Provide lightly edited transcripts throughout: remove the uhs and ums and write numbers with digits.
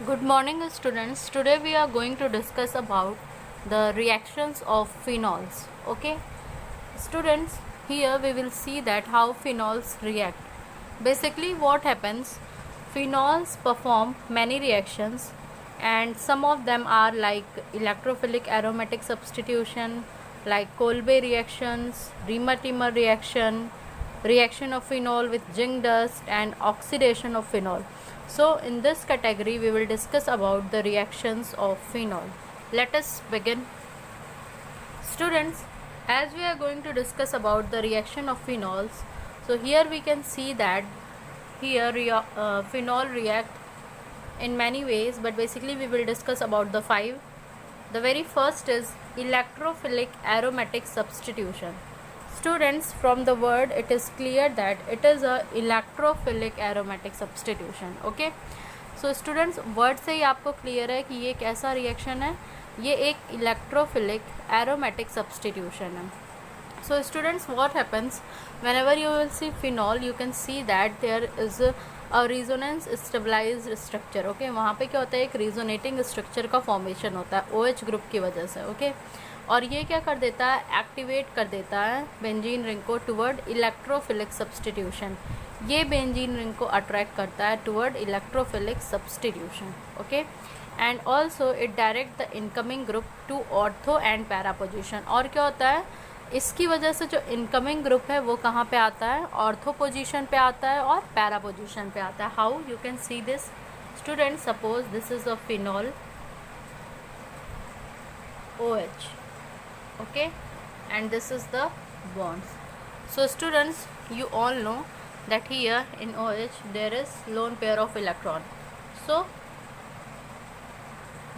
Good morning students. Today we are going to discuss about the reactions of phenols. Okay students, here we will see that how phenols react. Basically what happens, phenols perform many reactions and some of them are like electrophilic aromatic substitution, like Kolbe reactions, Riemer-Tiemer reaction, reaction of phenol with zinc dust, and oxidation of phenol. So in this category we will discuss about the reactions of phenol. Let us begin. Students, as we are going to discuss about the reaction of phenols, so here we can see that here phenol react in many ways, but basically we will discuss about the five. The very first is electrophilic aromatic substitution. Students, from the word it is clear that it is a electrophilic aromatic substitution. Okay, so students word से ही आपको clear है कि ये कैसा reaction है, ये एक electrophilic aromatic substitution है. So students, what happens whenever you will see phenol, you can see that there is a resonance stabilized structure. Okay, वहाँ पे क्या होता है, एक रिजोनेटिंग स्ट्रक्चर का फॉर्मेशन होता है OH ग्रुप की वजह से. ओके, और ये क्या कर देता है, एक्टिवेट कर देता है बेंजीन रिंग को टुवर्ड इलेक्ट्रोफिलिक सब्सटीट्यूशन. ये बेंजीन रिंग को अट्रैक्ट करता है toward electrophilic substitution. Okay, and also it direct the incoming group to ortho and para position. और क्या होता है, इसकी वजह से जो इनकमिंग ग्रुप है वो कहाँ पे आता है, ऑर्थो पोजिशन पे आता है और पैरा पोजिशन पे आता है. How you can see this student, suppose this is a phenol OH. Okay, and this is the bonds. So students, you all know that here in OH there is lone pair of electron. So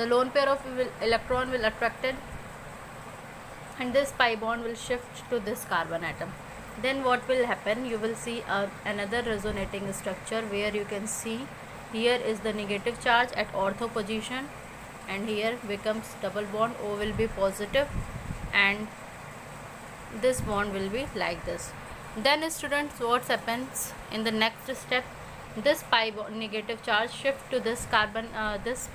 the lone pair of electron will attracted and this pi bond will shift to this carbon atom. Then what will happen, you will see another resonating structure where you can see here is the negative charge at ortho position and here becomes double bond. O will be positive and this bond will be like this. Then students, what happens in the next step, this pi bond negative charge shift to this carbon, this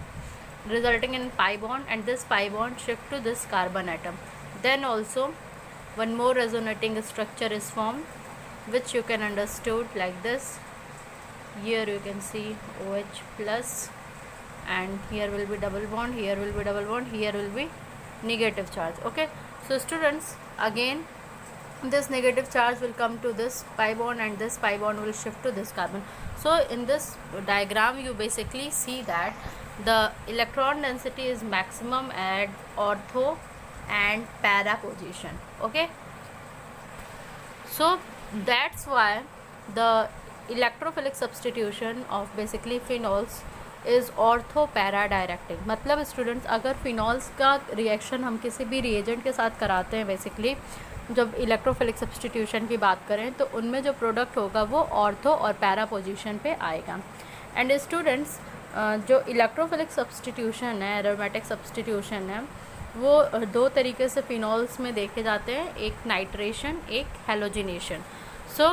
resulting in pi bond, and this pi bond shift to this carbon atom. Then also one more resonating structure is formed, which you can understood like this. Here you can see OH plus and here will be double bond, here will be double bond, here will be negative charge. Okay, so students, again this negative charge will come to this pi bond and this pi bond will shift to this carbon. So in this diagram you basically see that the electron density is maximum at ortho and para position. Okay, so that's why the electrophilic substitution of basically phenols is ortho para directing. मतलब students, अगर phenols का reaction हम किसी भी reagent के साथ कराते हैं, बेसिकली जब इलेक्ट्रोफिलिक सब्सटीट्यूशन की बात करें तो उनमें जो प्रोडक्ट होगा वो ऑर्थो और पैरा पोजीशन पे आएगा. एंड स्टूडेंट्स, जो इलेक्ट्रोफिलिक सब्सटीट्यूशन है, एरोमेटिक सब्सटीट्यूशन है, वो दो तरीके से फिनॉल्स में देखे जाते हैं, एक नाइट्रेशन, एक halogenation. So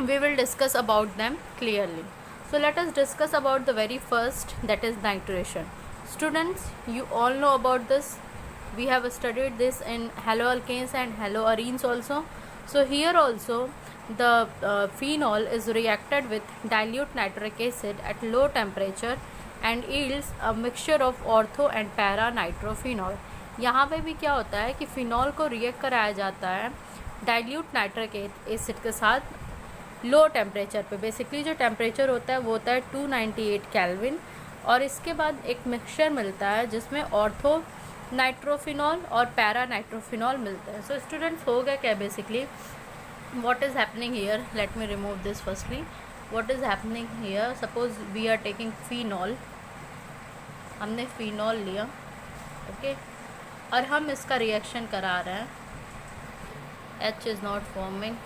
we will discuss about them clearly. So let us discuss about the very first, that is nitration. Students, you all know about this. We have studied this in haloalkanes and haloarenes also. So here also the phenol is reacted with dilute nitric acid at low temperature and yields a mixture of ortho and para nitrophenol. यहाँ पे भी क्या होता है कि phenol को react कराया जाता है डाइल्यूट नाइट्रिक एसिड के साथ लो टेम्परेचर पे. बेसिकली जो टेम्परेचर होता है वो होता है 298 केल्विन, और इसके बाद एक मिक्सचर मिलता है जिसमें ऑर्थो नाइट्रोफिनॉल और पैरा नाइट्रोफिनॉल मिलते हैं. सो स्टूडेंट्स, हो गया क्या basically, what is happening here, let me remove this firstly. What is happening here, suppose we are taking phenol, हमने फिनॉल लिया. ओके, और हम इसका रिएक्शन करा रहे हैं, H is not forming,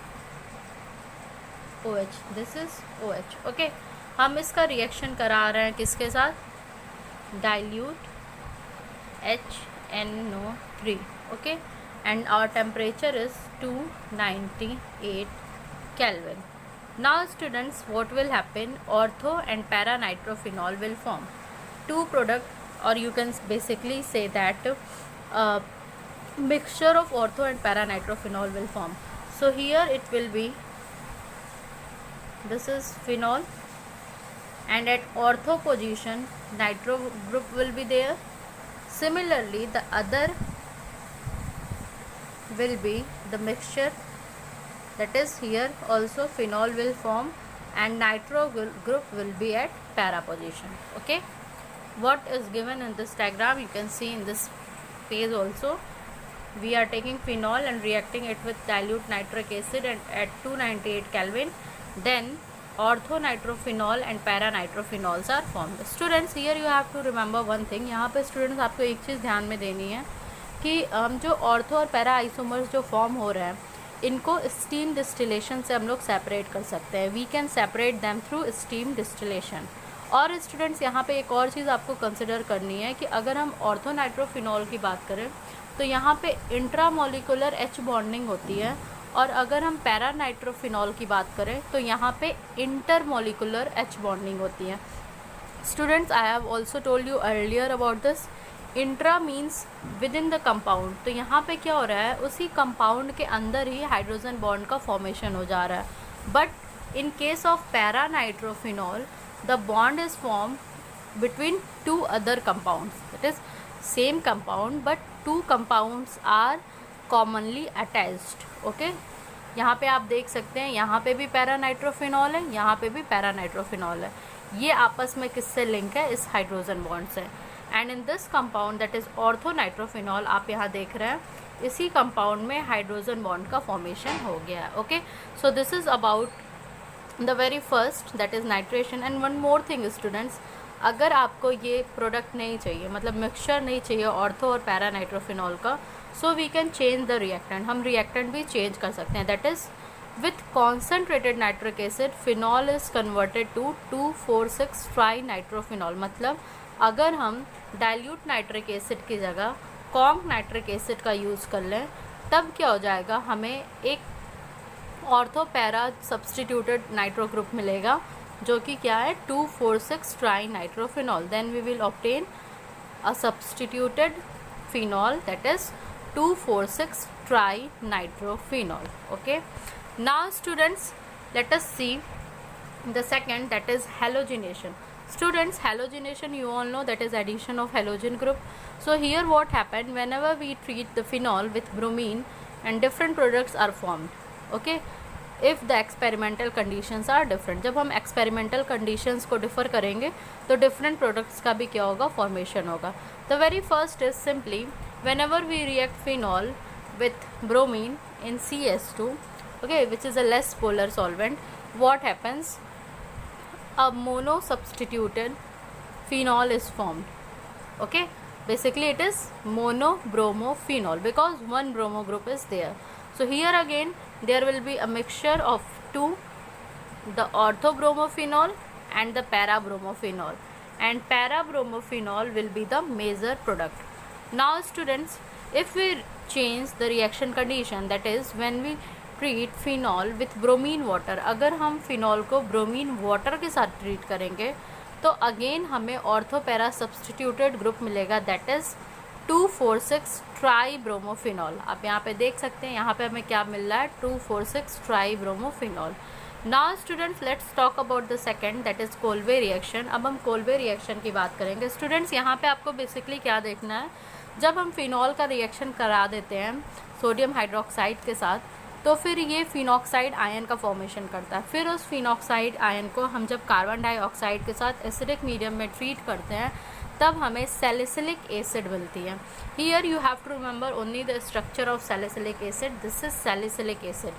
OH, this is OH. Okay, हम इसका रिएक्शन करा रहे हैं किसके साथ, dilute HNO3. Okay, and our temperature is 298 Kelvin. Now students, what will happen, ortho and para nitrophenol will form. two product, or you can basically say that mixture of ortho and para nitrophenol will form. So here it will be, this is phenol, and at ortho position nitro group will be there. Similarly the other will be the mixture, that is here also phenol will form and nitro group will be at para position. Okay, what is given in this diagram you can see in this page also. We are taking phenol and reacting it with dilute nitric acid and at 298 Kelvin, then ortho nitrophenol and para nitrophenols are formed. Students, here you have to remember one thing. यहाँ पे students आपको एक चीज़ ध्यान में देनी है कि हम जो ऑर्थो और पैरा आइसोमर्स जो फॉर्म हो रहे हैं इनको स्टीम डिस्टिलेशन से हम लोग सेपरेट कर सकते हैं. We can separate them through steam distillation. और स्टूडेंट्स यहाँ पे एक और चीज़ आपको कंसिडर करनी है कि अगर हम ऑर्थो नाइट्रोफिनॉल की बात करें तो यहाँ पे इंट्रामोलिकुलर एच बॉन्डिंग होती है, और अगर हम पैरा नाइट्रोफिनॉल की बात करें तो यहाँ पे इंटरमोलिकुलर एच बॉन्डिंग होती है. Students, I have also told you earlier about this. Intra means with in the compound. तो यहाँ पे क्या हो रहा है, उसी कंपाउंड के अंदर ही हाइड्रोजन बॉन्ड का फॉर्मेशन हो जा रहा है. But in case of para nitrophenol the bond is form between two other compounds. That is same compound but two compounds are commonly attached. Okay, यहाँ पे आप देख सकते हैं यहाँ पे भी पैरा नाइट्रोफिनॉल है, यहाँ पे भी पैरा नाइट्रोफिनॉल है. ये आपस में किससे लिंक है, इस हाइड्रोजन बॉन्ड से. And in this compound that is ortho nitrophenol, आप यहाँ देख रहे हैं इसी कंपाउंड में हाइड्रोजन बॉन्ड का फॉर्मेशन हो गया है. Okay, so this is about the very first that is nitration. And one more thing students, अगर आपको ये प्रोडक्ट नहीं चाहिए, मतलब मिक्सचर नहीं चाहिए ऑर्थो और पैरा नाइट्रोफिनॉल का, so we can change the reactant. हम रिएक्टेंट भी चेंज कर सकते हैं. That is with concentrated nitric acid phenol is converted to 2,4,6 tri nitrophenol. मतलब अगर हम डाइल्यूट नाइट्रिक एसिड की जगह कॉन्क नाइट्रिक एसिड का यूज़ कर लें तब क्या हो जाएगा, हमें एक ortho para substituted nitro group मिलेगा जो कि क्या है 2,4,6 tri nitrophenol. Then we will obtain a substituted phenol that is 2,4,6 tri nitrophenol. Okay, now students, let us see the second, that is halogenation. Students, halogenation you all know, that is addition of halogen group. So here what happened, whenever we treat the phenol with bromine and different products are formed. Okay, if the experimental conditions are different. जब हम experimental conditions को differ करेंगे तो different products का भी क्या होगा, formation होगा. The very first is simply whenever we react phenol with bromine in CS2, okay, which is a less polar solvent, what happens, a mono substituted phenol is formed. Okay, basically it is mono bromo phenol because one bromo group is there. So here again there will be a mixture of two, the ortho bromophenol and the para bromophenol, and para bromophenol will be the major product. Now students, if we change the reaction condition, that is when we treat phenol with bromine water, अगर हम phenol को bromine water के साथ treat करेंगे तो again हमें ortho para substituted group मिलेगा that is 2,4,6 try bromophenol. आप यहाँ पे देख सकते हैं यहाँ पे हमें क्या मिल रहा है, 2,4,6 try bromophenol. Now students, let's talk about the second that is Kolbe reaction. अब हम कोल्बे रिएक्शन की बात करेंगे. स्टूडेंट्स, यहाँ पे आपको बेसिकली क्या देखना है, जब हम फिनॉल का रिएक्शन करा देते हैं सोडियम हाइड्रोक्साइड के साथ तो फिर ये फिनॉक्साइड आयन का फॉर्मेशन करता है. फिर उस फिनॉक्साइड आयन को हम जब कार्बन डाइऑक्साइड के साथ एसिडिक मीडियम में ट्रीट करते हैं तब हमें सैलिसिलिक एसिड मिलती है. Here you have to remember only the structure of salicylic acid. This is salicylic acid.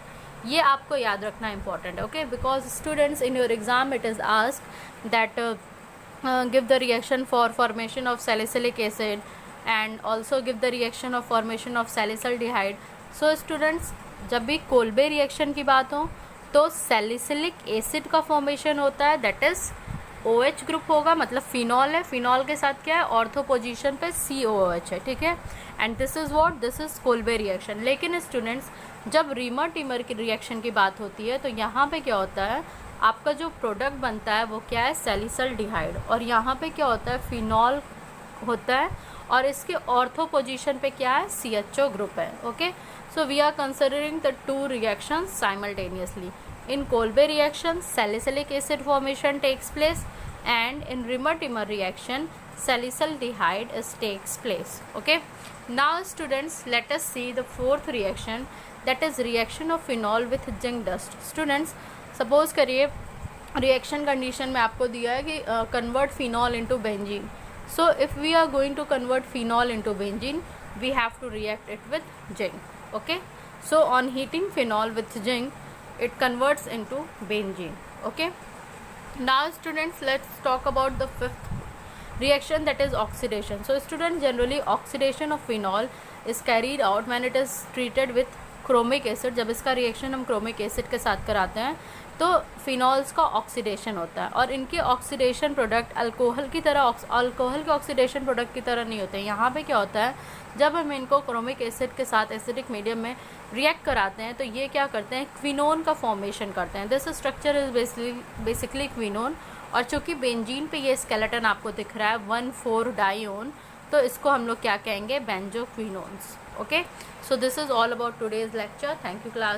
ये आपको याद रखना इंपॉर्टेंट है. Okay, because students in your exam it is asked that give the reaction for formation of salicylic acid and also give the reaction of formation of salicylaldehyde. So students, जब भी Kolbe reaction की बात हो तो salicylic acid का formation होता है that is OH group होगा, मतलब फिनॉल है, फिनॉल के साथ क्या है, ऑर्थो पोजीशन पे COOH है. ठीक है, and this is what, this is Kolbe reaction. लेकिन स्टूडेंट्स, जब रीमर टीमर की रिएक्शन की बात होती है तो यहाँ पे क्या होता है, आपका जो प्रोडक्ट बनता है वो क्या है, सैलिसल्डिहाइड, और यहाँ पे क्या होता है, फिनॉल होता है, और इसके ऑर्थो पोजीशन पे क्या है, CHO ग्रुप है. Okay, so we are considering the two reactions simultaneously. In Kolbe reaction, salicylic acid formation takes place, and in Rimmer-Timmer reaction, salicylaldehyde takes place. Okay. Now students, let us see the fourth reaction, that is reaction of phenol with zinc dust. Students, suppose करिए reaction condition में आपको दिया है कि convert phenol into benzene. So if we are going to convert phenol into benzene, we have to react it with zinc. Okay. So on heating phenol with zinc, it converts into benzene. Okay, now students, let's talk about the fifth reaction, that is oxidation. So students, generally oxidation of phenol is carried out when it is treated with chromic acid. जब इसका reaction हम chromic acid के साथ कराते हैं तो phenols का oxidation होता है, और इनके ऑक्सीडेशन प्रोडक्ट अल्कोहल की तरह, अल्कोहल के ऑक्सीडेशन प्रोडक्ट की तरह नहीं होते हैं. यहाँ पे क्या होता है, जब हम इनको क्रोमिक एसिड के साथ एसिडिक मीडियम में रिएक्ट कराते हैं तो ये क्या करते हैं, क्विनोन का फॉर्मेशन करते हैं. This structure is basically quinone, और चूँकि बेंजीन पे ये स्केलेटन आपको दिख रहा है 1,4-डाइओन, तो इसको हम लोग क्या कहेंगे, benzoquinones. Okay, so this is all about today's lecture. Thank you class.